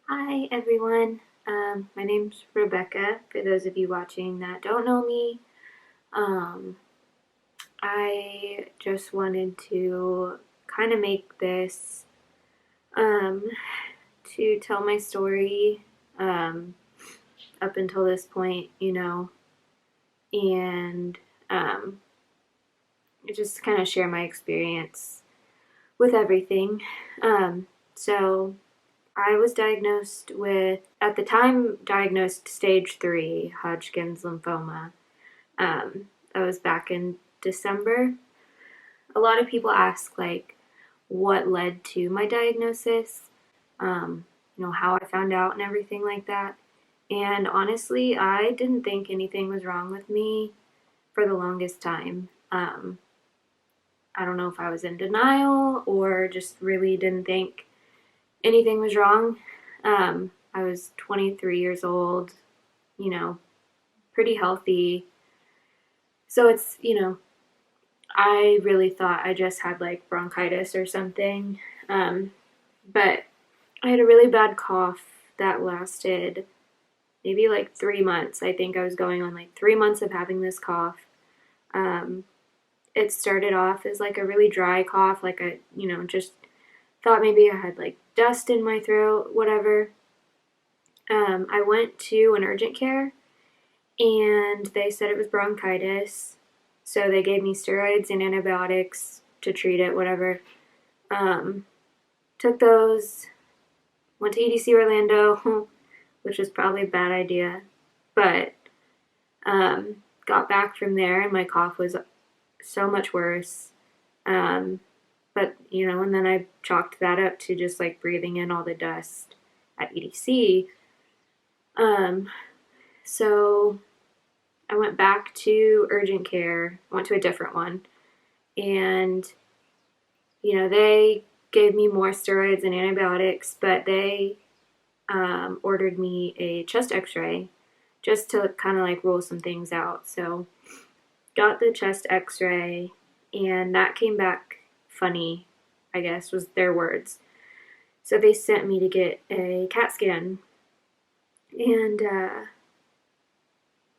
Hi everyone. My name's Rebecca. For those of you watching that don't know me, um, I just wanted to kind of make this um, to tell my story um, up until this point, and um, just kind of share my experience with everything. Um, so I was diagnosed with, at the time, diagnosed stage 3 Hodgkin's lymphoma. That was back in December. A lot of people ask, like, what led to my diagnosis, how I found out and everything like that. And honestly, I didn't think anything was wrong with me for the longest time. I don't know if I was in denial or just really didn't think anything was wrong. I was 23 years old, you know, pretty healthy. So I really thought I just had like bronchitis or something. Um, but I had a really bad cough that lasted maybe like 3 months. I think I was going on like 3 months of having this cough. Um, it started off as like a really dry cough, like just thought maybe I had like dust in my throat, whatever. I went to an urgent care and they said it was bronchitis. So they gave me steroids and antibiotics to treat it, whatever. Um, Took those, went to EDC Orlando, which was probably a bad idea, but got back from there and my cough was so much worse. Um, and then I chalked that up to just like breathing in all the dust at EDC. Um, so I went back to urgent care, I went to a different one, and they gave me more steroids and antibiotics, but they ordered me a chest x-ray just to kind of like rule some things out. So got the chest x-ray and that came back funny, I guess was their words. So they sent me to get a CAT scan and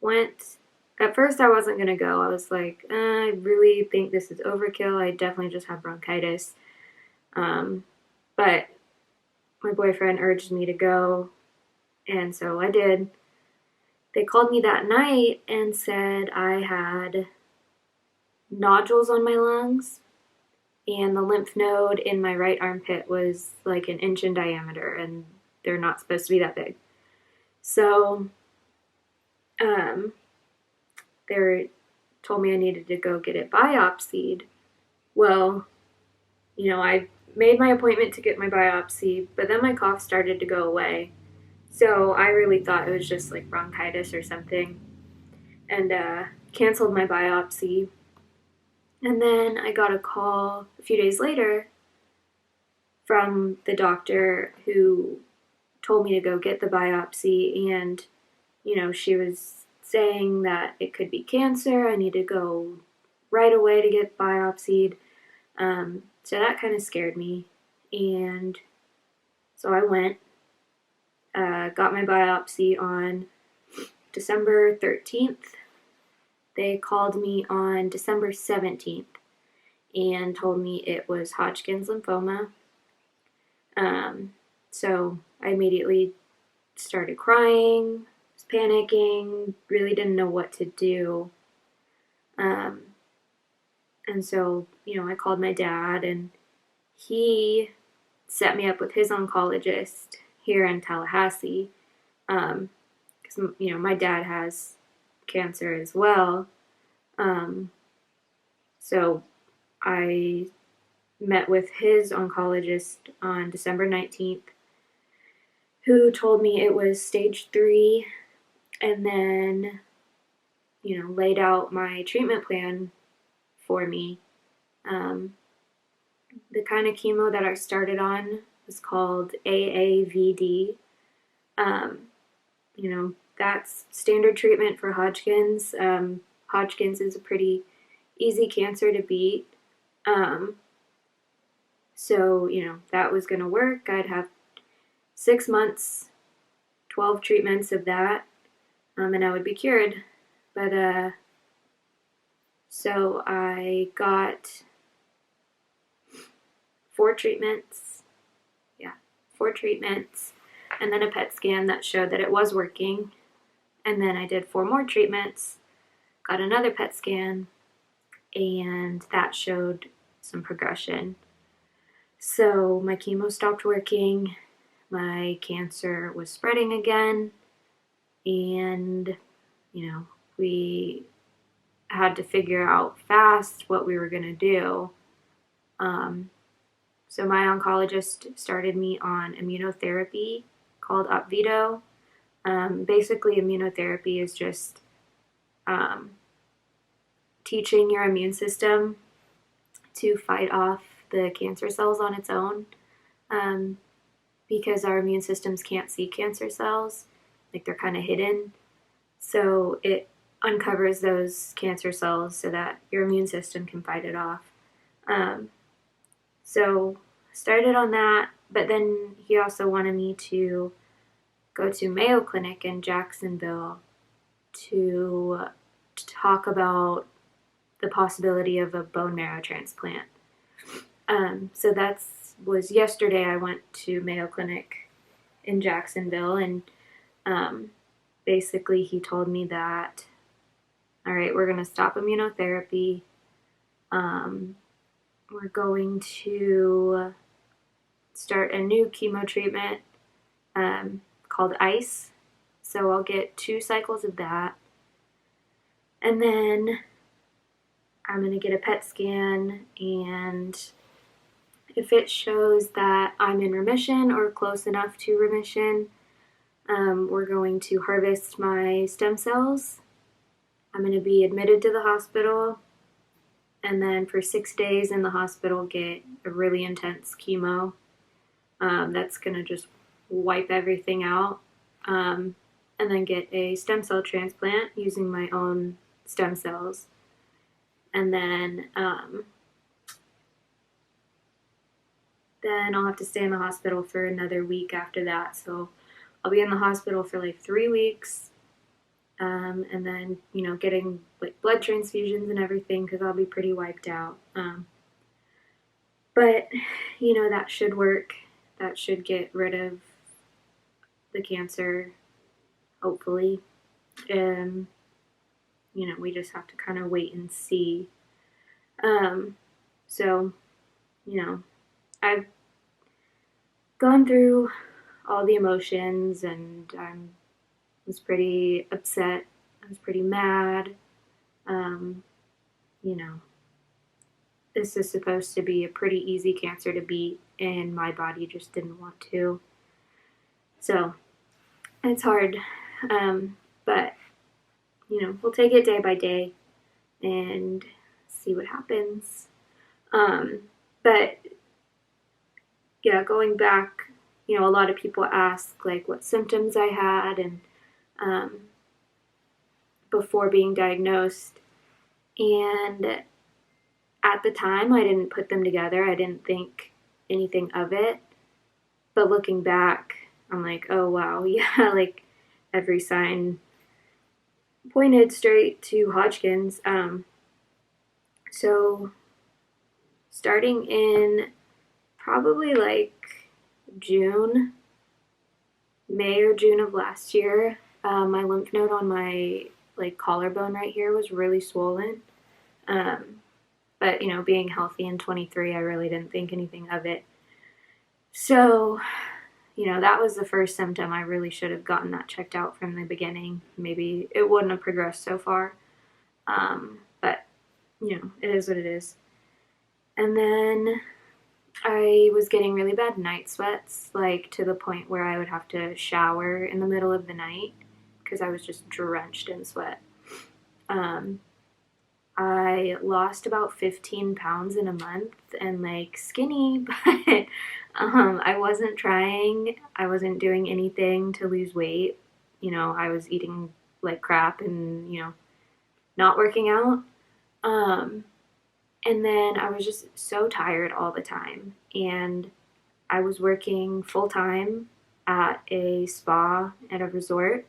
went. At first, I wasn't gonna go. I was like, I really think this is overkill. I definitely just have bronchitis. Um, but my boyfriend urged me to go, and so I did. They called me that night and said I had nodules on my lungs, and the lymph node in my right armpit was like an inch in diameter, and they're not supposed to be that big. So, um, they told me I needed to go get it biopsied. Well, I made my appointment to get my biopsy, but then my cough started to go away. So I really thought it was just like bronchitis or something, and canceled my biopsy. And then I got a call a few days later from the doctor who told me to go get the biopsy. And, she was saying that it could be cancer. I need to go right away to get biopsied. So that kind of scared me. And so I went, got my biopsy on December 13th. They called me on December 17th and told me it was Hodgkin's lymphoma. So I immediately started crying, was panicking, really didn't know what to do. Um, and so, I called my dad and he set me up with his oncologist here in Tallahassee. Because, my dad has cancer as well. Um, so I met with his oncologist on December 19th, who told me it was stage 3 and then, laid out my treatment plan for me. Um, the kind of chemo that I started on was called AAVD. Um, that's standard treatment for Hodgkin's. Hodgkin's is a pretty easy cancer to beat. Um, so, that was going to work. I'd have 6 months, 12 treatments of that, and I would be cured. But so I got 4 treatments. Yeah, 4 treatments, and then a PET scan that showed that it was working. And then I did 4 more treatments, got another PET scan, and that showed some progression. So my chemo stopped working, my cancer was spreading again, and, we had to figure out fast what we were going to do. So my oncologist started me on immunotherapy called Opvito. Basically, immunotherapy is just teaching your immune system to fight off the cancer cells on its own, because our immune systems can't see cancer cells, like they're kind of hidden. So it uncovers those cancer cells so that your immune system can fight it off. So started on that, but then he also wanted me to go to Mayo Clinic in Jacksonville to talk about the possibility of a bone marrow transplant. So that was yesterday. I went to Mayo Clinic in Jacksonville, and basically he told me that, all right, we're going to stop immunotherapy. We're going to start a new chemo treatment called ICE. So I'll get 2 cycles of that. And then I'm going to get a PET scan, and if it shows that I'm in remission or close enough to remission, we're going to harvest my stem cells. I'm going to be admitted to the hospital, and then for 6 days in the hospital get a really intense chemo. That's going to just wipe everything out. And then get a stem cell transplant using my own stem cells. And then I'll have to stay in the hospital for another week after that. So I'll be in the hospital for like 3 weeks, and then, getting like blood transfusions and everything, because I'll be pretty wiped out. But, that should work. That should get rid of the cancer, hopefully. We just have to kind of wait and see. So, I've gone through all the emotions, and I was pretty upset. I was pretty mad. This is supposed to be a pretty easy cancer to beat, and my body just didn't want to. So it's hard. But, we'll take it day by day and see what happens. But yeah, going back, a lot of people ask like what symptoms I had, and before being diagnosed. And at the time, I didn't put them together. I didn't think anything of it. But looking back, I'm like, oh wow, yeah, like every sign pointed straight to Hodgkin's. So starting in probably like May or June of last year, my lymph node on my like collarbone right here was really swollen. But being healthy in 23, I really didn't think anything of it. So, that was the first symptom. I really should have gotten that checked out from the beginning. Maybe it wouldn't have progressed so far. But, it is what it is. And then I was getting really bad night sweats, like to the point where I would have to shower in the middle of the night because I was just drenched in sweat. I lost about 15 pounds in a month, and like skinny, but I wasn't trying. I wasn't doing anything to lose weight. I was eating like crap and, not working out. And then I was just so tired all the time, and I was working full time at a spa at a resort.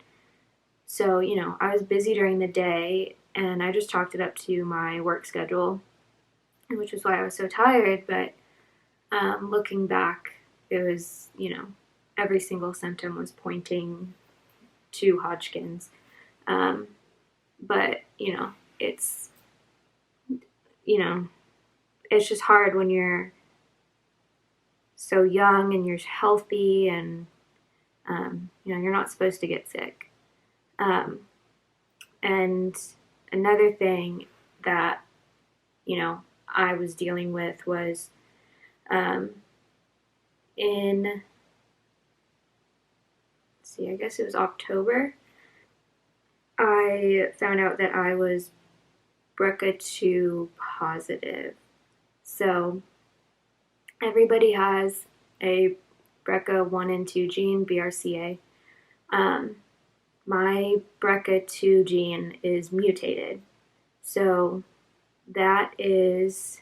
So, I was busy during the day and I just chalked it up to my work schedule, which is why I was so tired. But looking back, it was, every single symptom was pointing to Hodgkin's. Um, but, it's, you know, it's just hard when you're so young and you're healthy and, you're not supposed to get sick. Um, and another thing that, I was dealing with was um, in, I guess it was October, I found out that I was BRCA2 positive. So everybody has a BRCA1 and 2 gene, BRCA. Um, my BRCA2 gene is mutated. So that means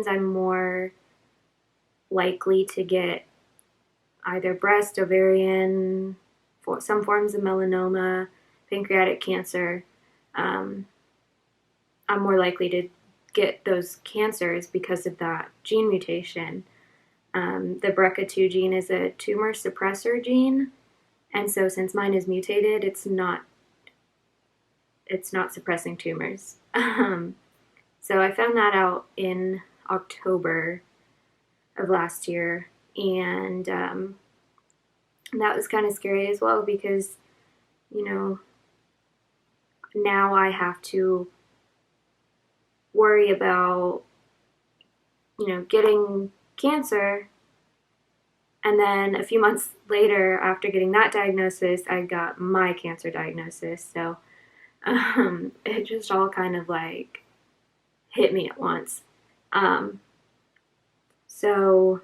I'm more likely to get either breast, ovarian, some forms of melanoma, pancreatic cancer. Um, I'm more likely to get those cancers because of that gene mutation. The BRCA2 gene is a tumor suppressor gene, and so since mine is mutated, it's not suppressing tumors. So I found that out in October of last year, and that was kind of scary as well because, now I have to worry about, getting cancer. And then a few months later, after getting that diagnosis, I got my cancer diagnosis. So it just all kind of like hit me at once. Um, so,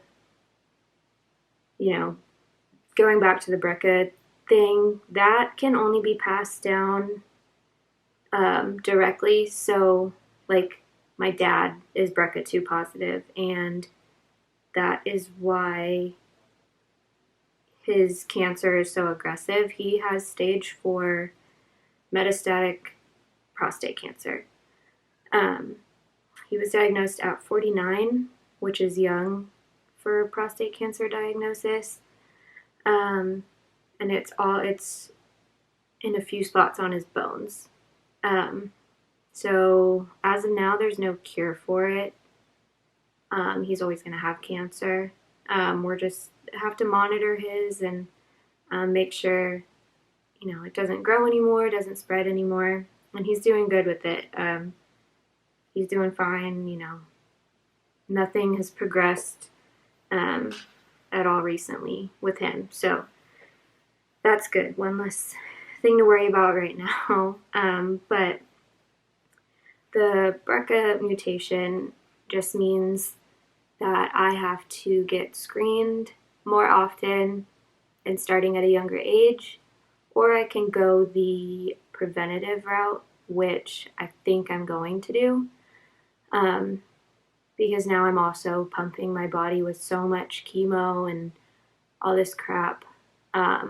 going back to the BRCA thing, that can only be passed down directly. So, like, my dad is BRCA2 positive, and that is why his cancer is so aggressive. He has stage 4 metastatic prostate cancer. He was diagnosed at 49, which is young for prostate cancer diagnosis. And it's in a few spots on his bones. So as of now, there's no cure for it. He's always going to have cancer. We're just have to monitor his and make sure, it doesn't grow anymore, doesn't spread anymore. And he's doing good with it. He's doing fine, nothing has progressed at all recently with him. So that's good. One less thing to worry about right now. But the BRCA mutation just means that I have to get screened more often and starting at a younger age, or I can go the preventative route, which I think I'm going to do, because now I'm also pumping my body with so much chemo and all this crap at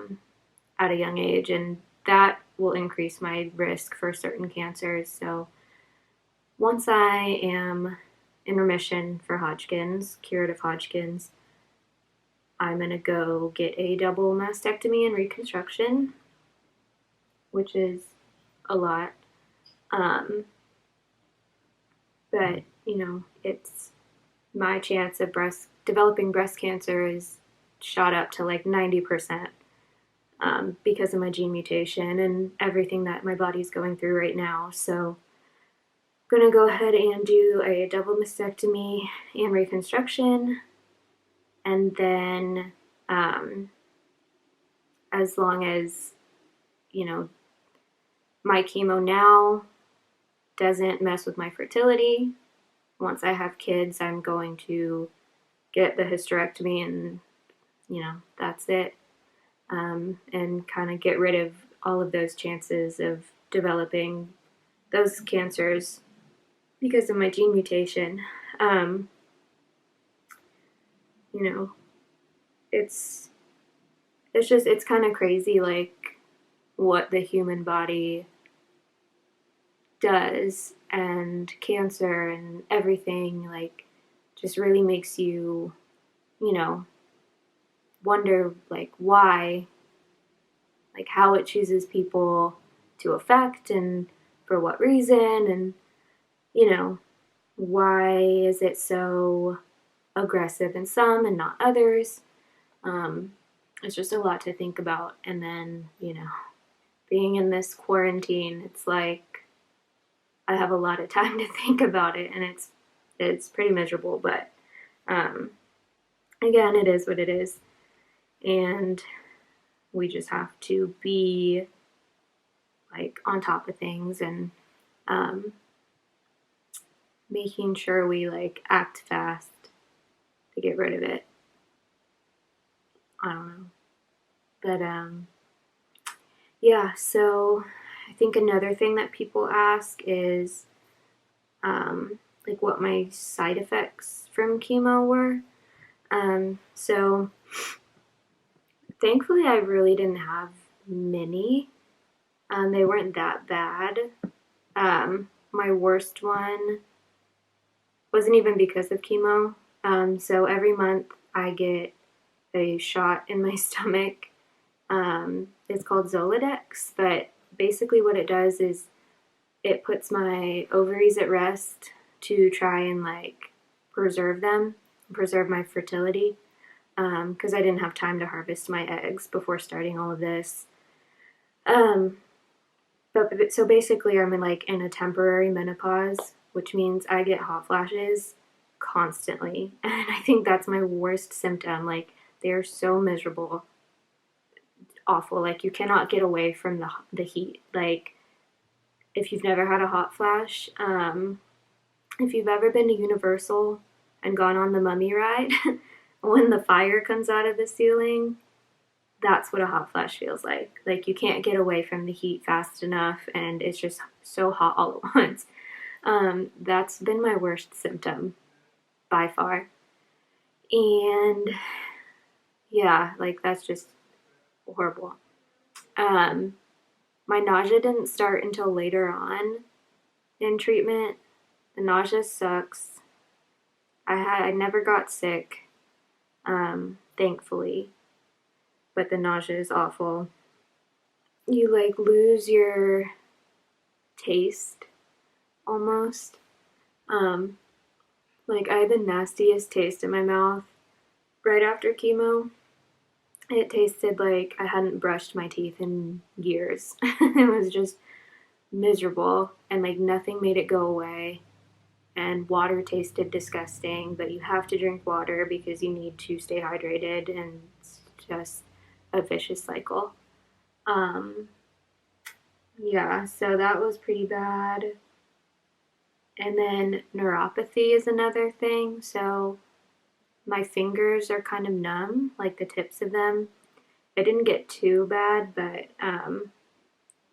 a young age, and that will increase my risk for certain cancers. So once I am in remission for Hodgkin's, cured of Hodgkin's, I'm going to go get a double mastectomy and reconstruction, which is a lot. But, it's my chance of developing breast cancer is shot up to like 90% because of my gene mutation and everything that my body's going through right now. So I'm going to go ahead and do a double mastectomy and reconstruction. And then as long as, my chemo now doesn't mess with my fertility, once I have kids, I'm going to get the hysterectomy and, that's it. And kind of get rid of all of those chances of developing those cancers because of my gene mutation. It's it's kind of crazy, like what the human body does, and cancer and everything, like, just really makes you, you know, wonder, like, why, like, how it chooses people to affect and for what reason, and, you know, why is it so aggressive in some and not others. Um, it's just a lot to think about. And then, being in this quarantine, it's like I have a lot of time to think about it, and it's pretty miserable. But um, again, it is what it is, and we just have to be like on top of things, and um, making sure we like act fast to get rid of it. I don't know, but yeah. So I think another thing that people ask is like what my side effects from chemo were. So thankfully, I really didn't have many. They weren't that bad. My worst one wasn't even because of chemo. So every month I get a shot in my stomach. It's called Zoladex, but basically what it does is it puts my ovaries at rest to try and like preserve them, preserve my fertility, because I didn't have time to harvest my eggs before starting all of this. Um, but so basically, I'm in a temporary menopause, which means I get hot flashes constantly, and I think that's my worst symptom. Like, they are so miserable, awful. Like, you cannot get away from the heat. Like, if you've never had a hot flash, if you've ever been to Universal and gone on the mummy ride, when the fire comes out of the ceiling, that's what a hot flash feels like. Like, you can't get away from the heat fast enough, and it's just so hot all at once. That's been my worst symptom by far. And yeah, like, that's just horrible. Um, my nausea didn't start until later on in treatment. The nausea sucks. I never got sick, thankfully, but the nausea is awful. You like lose your taste almost. Um, like, I had the nastiest taste in my mouth right after chemo. It tasted like I hadn't brushed my teeth in years. It was just miserable, and like nothing made it go away. And water tasted disgusting, but you have to drink water because you need to stay hydrated, and it's just a vicious cycle. Um, yeah, so that was pretty bad. And then neuropathy is another thing. So my fingers are kind of numb, like the tips of them. It didn't get too bad, but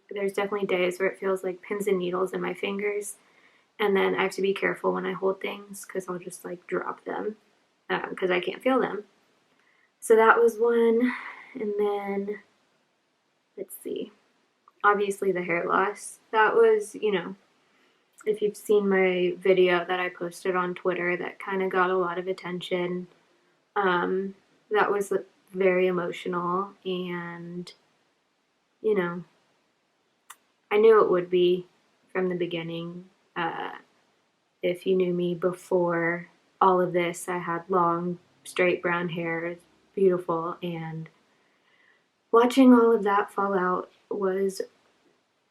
there's definitely days where it feels like pins and needles in my fingers. And then I have to be careful when I hold things because I'll just like drop them because I can't feel them. So that was one. And then, let's see, obviously the hair loss. That was, if you've seen my video that I posted on Twitter that kind of got a lot of attention, that was very emotional, and, you know, I knew it would be from the beginning. If you knew me before all of this, I had long, straight brown hair, it's beautiful, and watching all of that fall out was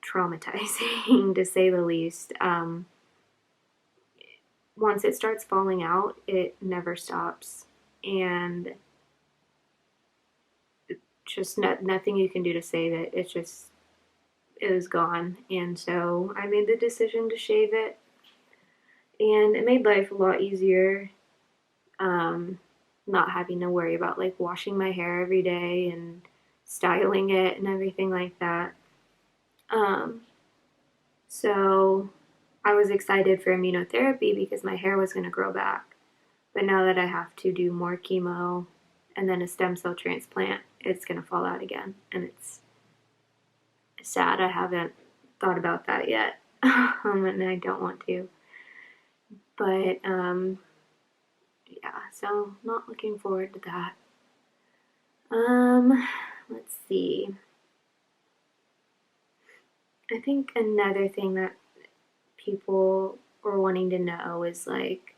traumatizing to say the least. Once it starts falling out, it never stops, and just nothing you can do to save it. It was gone, and so I made the decision to shave it, and it made life a lot easier. Um, Not having to worry about like washing my hair every day and styling it and everything like that. Um, so I was excited for immunotherapy because my hair was going to grow back. But now that I have to do more chemo, and then a stem cell transplant, it's going to fall out again. And it's sad. I haven't thought about that yet. And I don't want to. But, yeah, so not looking forward to that. Let's see. I think another thing that people are wanting to know is like,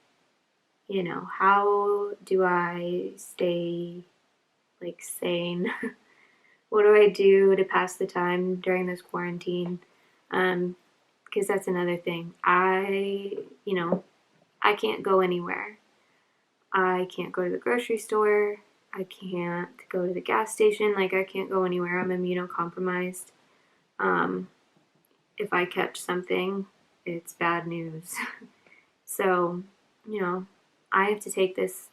how do I stay like sane? What do I do to pass the time during this quarantine? Because that's another thing. I can't go anywhere. I can't go to the grocery store. I can't go to the gas station. Like, I can't go anywhere. I'm immunocompromised. Um, if I catch something, it's bad news. So, I have to take this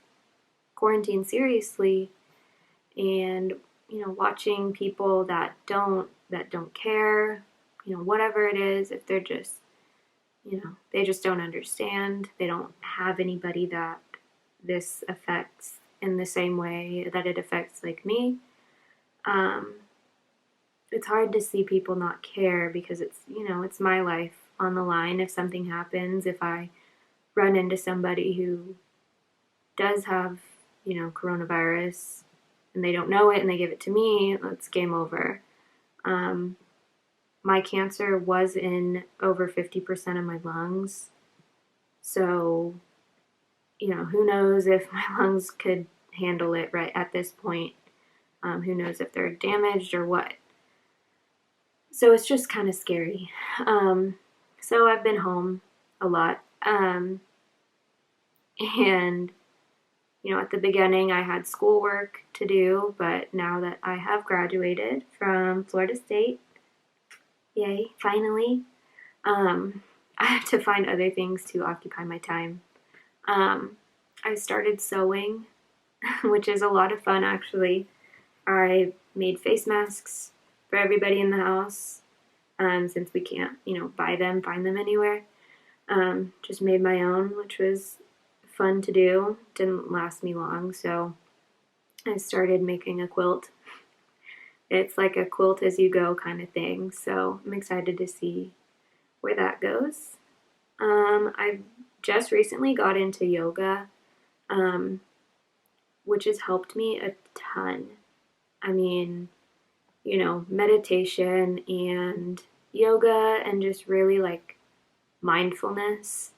quarantine seriously, and, watching people that don't care, whatever it is, if they're just, they just don't understand, they don't have anybody that this affects in the same way that it affects like me. It's hard to see people not care because it's my life on the line. If something happens, if I run into somebody who does have, coronavirus and they don't know it and they give it to me, it's game over. My cancer was in over 50% of my lungs. So, who knows if my lungs could handle it right at this point. Who knows if they're damaged or what. So it's just kind of scary. So I've been home a lot. And, at the beginning I had schoolwork to do, but now that I have graduated from Florida State, yay, finally, I have to find other things to occupy my time. I started sewing, which is a lot of fun actually. I made face masks for everybody in the house, since we can't, find them anywhere. Just made my own, which was fun to do. Didn't last me long, so I started making a quilt. It's like a quilt as you go kind of thing, so I'm excited to see where that goes. I just recently got into yoga, which has helped me a ton. I mean, meditation and yoga and just really like mindfulness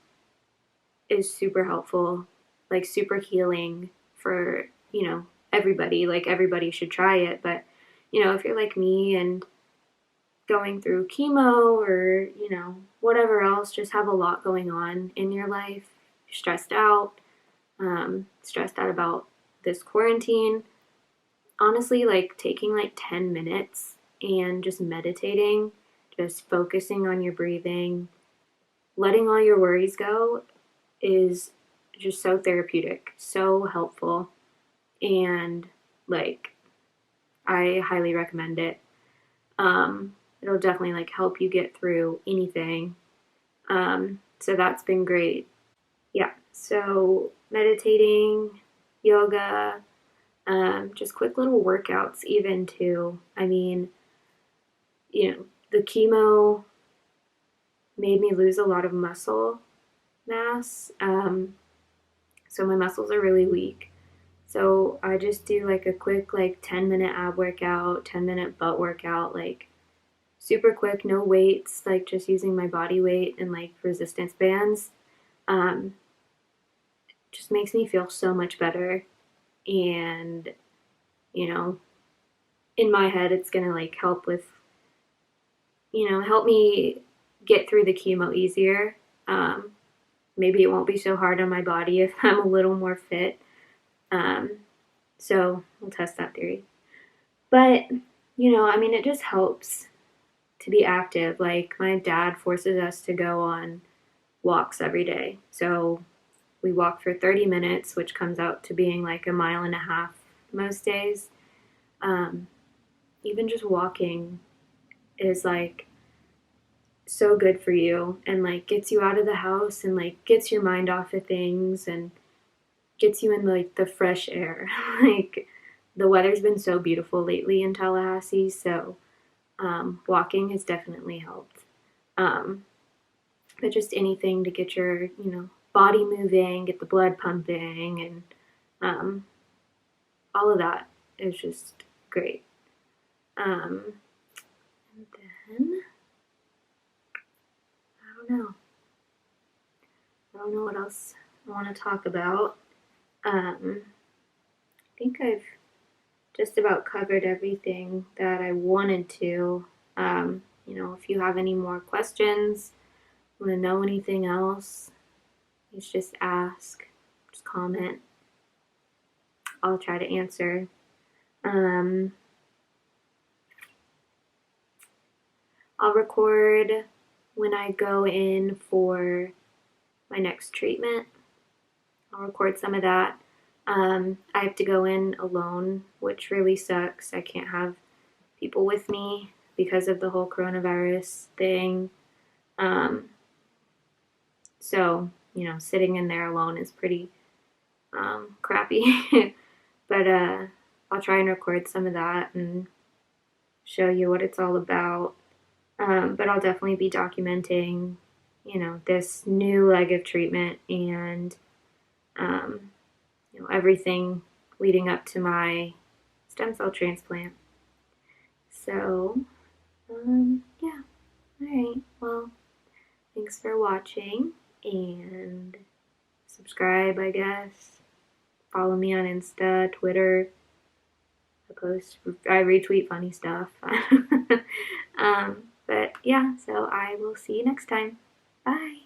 is super helpful, like super healing for, everybody. Like, everybody should try it. But, if you're like me and going through chemo or, whatever else, just have a lot going on in your life, stressed out about this quarantine, honestly, like taking like 10 minutes and just meditating, just focusing on your breathing, letting all your worries go is just so therapeutic, so helpful, and like I highly recommend it. It'll definitely like help you get through anything. So that's been great. Yeah, so meditating, yoga, just quick little workouts even too. I mean, the chemo made me lose a lot of muscle mass. So my muscles are really weak. So I just do like a quick like 10-minute ab workout, 10-minute butt workout, like super quick, no weights, like just using my body weight and like resistance bands. Just makes me feel so much better. And, in my head, it's going to like help with, help me get through the chemo easier. Maybe it won't be so hard on my body if I'm a little more fit. So we'll test that theory. But, it just helps to be active. Like, my dad forces us to go on walks every day. So we walk for 30 minutes, which comes out to being like 1.5 miles most days. Even just walking is like so good for you and like gets you out of the house and like gets your mind off of things and gets you in like the fresh air. Like, the weather's been so beautiful lately in Tallahassee, so walking has definitely helped. Um, but just anything to get your, body moving, get the blood pumping, and um, all of that is just great. Um, and then, I don't know. I don't know what else I want to talk about. I think I've just about covered everything that I wanted to. If you have any more questions, want to know anything else, please just ask, just comment. I'll try to answer. Um, I'll record when I go in for my next treatment. I'll record some of that. I have to go in alone, which really sucks. I can't have people with me because of the whole coronavirus thing. Um, so, sitting in there alone is pretty crappy. But I'll try and record some of that and show you what it's all about. But I'll definitely be documenting, this new leg of treatment and, um, everything leading up to my stem cell transplant. So, yeah. All right. Well, thanks for watching and subscribe, I guess. Follow me on Insta, Twitter. I retweet funny stuff. But yeah, so I will see you next time. Bye.